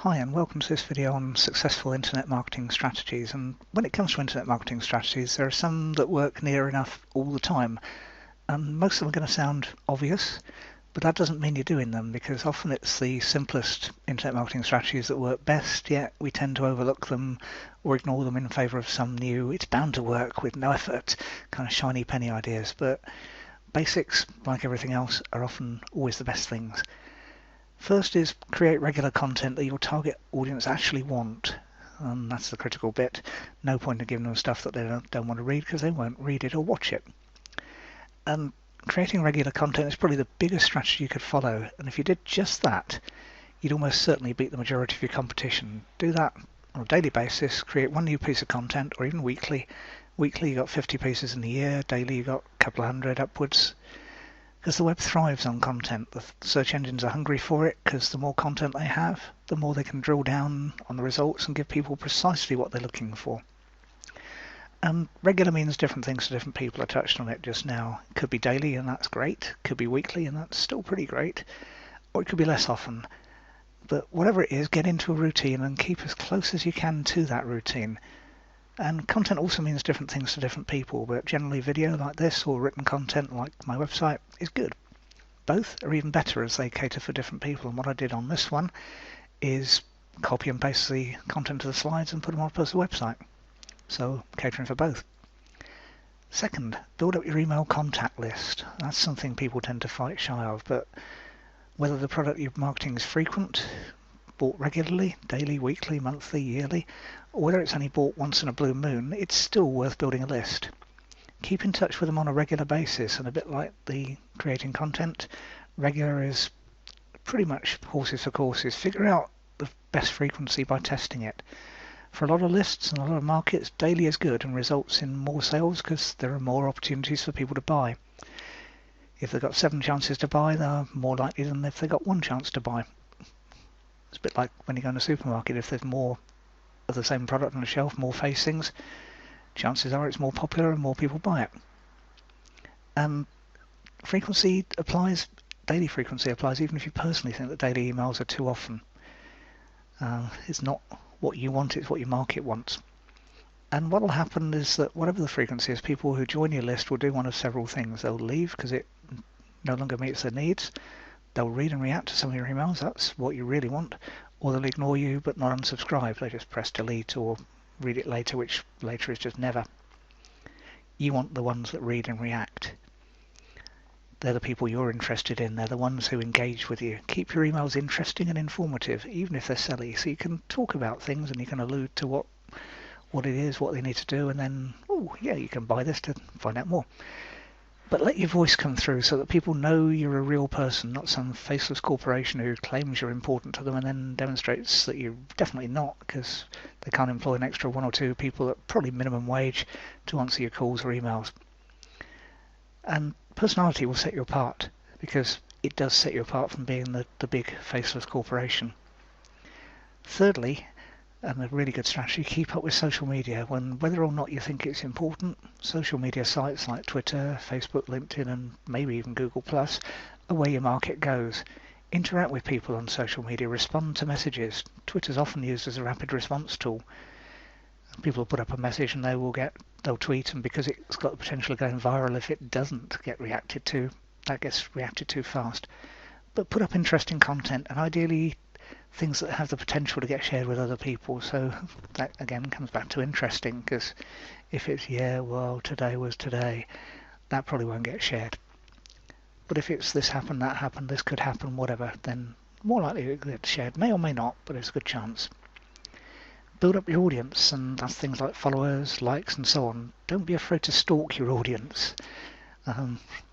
Hi and welcome to this video on successful internet marketing strategies. And when it comes to internet marketing strategies, there are some that work near enough all the time. And most of them are going to sound obvious, but that doesn't mean you're doing them, because often it's the simplest internet marketing strategies that work best, yet we tend to overlook them or ignore them in favour of some new, it's bound to work with no effort, kind of shiny penny ideas. But basics, like everything else, are often always the best things. First is create regular content that your target audience actually want. That's the critical bit. No point in giving them stuff that they don't want to read, because they won't read it or watch it. And creating regular content is probably the biggest strategy you could follow. And if you did just that, you'd almost certainly beat the majority of your competition. Do that on a daily basis. Create one new piece of content, or even weekly. Weekly you got 50 pieces in a year. Daily you got a couple of hundred upwards. Because the web thrives on content. The search engines are hungry for it, because the more content they have, the more they can drill down on the results and give people precisely what they're looking for. And regular means different things to different people. I touched on it just now. It could be daily, and that's great. It could be weekly, and that's still pretty great. Or it could be less often. But whatever it is, get into a routine and keep as close as you can to that routine. And content also means different things to different people, but generally video like this or written content like my website is good. Both are even better as they cater for different people, and what I did on this one is copy and paste the content to the slides and put them on a personal website. So catering for both. Second, build up your email contact list. That's something people tend to fight shy of, but whether the product you're marketing is frequent, bought regularly, daily, weekly, monthly, yearly, or whether it's only bought once in a blue moon, it's still worth building a list. Keep in touch with them on a regular basis, and a bit like the creating content, regular is pretty much horses for courses. Figure out the best frequency by testing it. For a lot of lists and a lot of markets, daily is good and results in more sales because there are more opportunities for people to buy. If they've got 7 chances to buy, they're more likely than if they've got 1 chance to buy. It's a bit like when you go in a supermarket. If there's more of the same product on the shelf, more facings, chances are it's more popular and more people buy it. Frequency applies, daily frequency applies, even if you personally think that daily emails are too often. It's not what you want, it's what your market wants. And what will happen is that whatever the frequency is, people who join your list will do one of several things. They'll leave because it no longer meets their needs. They'll read and react to some of your emails, that's what you really want, or they'll ignore you but not unsubscribe. They just press delete or read it later, which later is just never. You want the ones that read and react. They're the people you're interested in. They're the ones who engage with you. Keep your emails interesting and informative, even if they're silly, so you can talk about things and you can allude to what it is, what they need to do, and then, oh yeah, you can buy this to find out more. But let your voice come through so that people know you're a real person, not some faceless corporation who claims you're important to them and then demonstrates that you're definitely not, because they can't employ an extra 1 or 2 people at probably minimum wage to answer your calls or emails. And personality will set you apart, because it does set you apart from being the big faceless corporation. Thirdly, and a really good strategy, keep up with social media. Whether or not you think it's important, social media sites like Twitter, Facebook, LinkedIn, and maybe even Google Plus are where your market goes. Interact with people on social media, respond to messages. Twitter's often used as a rapid response tool. People will put up a message and they'll tweet, and because it's got the potential of going viral, if it doesn't get reacted to, that gets reacted to fast. But put up interesting content, and ideally things that have the potential to get shared with other people. So that again comes back to interesting, because if it's, yeah, well, today was today, that probably won't get shared. But if it's this happened, that happened, this could happen, whatever, then more likely it gets shared. May or may not, but it's a good chance. Build up your audience, and that's things like followers, likes, and so on. Don't be afraid to stalk your audience.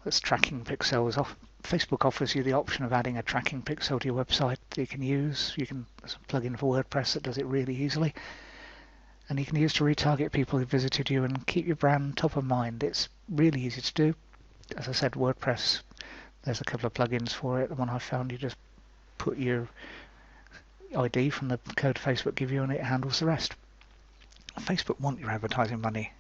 That's tracking pixels. Facebook offers you the option of adding a tracking pixel to your website that you can use. There's a plugin for WordPress that does it really easily. And you can use to retarget people who visited you and keep your brand top of mind. It's really easy to do. As I said, WordPress, there's a couple of plugins for it. The one I found, you just put your ID from the code Facebook give you and it handles the rest. Facebook want your advertising money,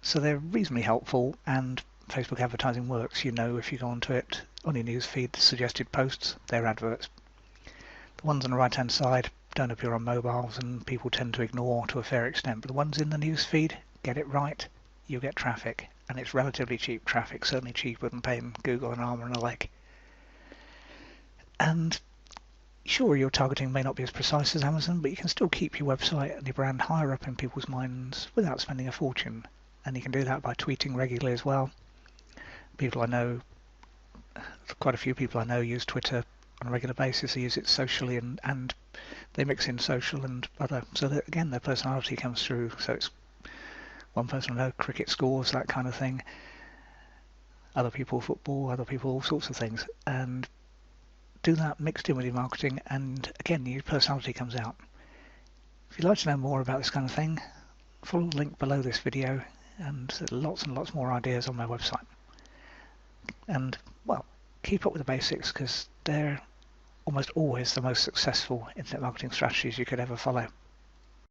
so they're reasonably helpful, and Facebook advertising works. You know, if you go onto it on your newsfeed, the suggested posts, they're adverts. The ones on the right hand side don't appear on mobiles and people tend to ignore to a fair extent. But the ones in the news feed, get it right, you get traffic. And it's relatively cheap traffic, certainly cheaper than paying Google an arm and a leg. And sure, your targeting may not be as precise as Amazon, but you can still keep your website and your brand higher up in people's minds without spending a fortune. And you can do that by tweeting regularly as well. People I know, quite a few people I know, use Twitter on a regular basis. They use it socially and they mix in social and other, so that again their personality comes through. So it's one person I know, cricket scores, that kind of thing. Other people football, other people all sorts of things. And do that mixed in with your marketing, and again your personality comes out. If you'd like to know more about this kind of thing, follow the link below this video, and there's lots and lots more ideas on my website. And well, keep up with the basics, because they're almost always the most successful internet marketing strategies you could ever follow.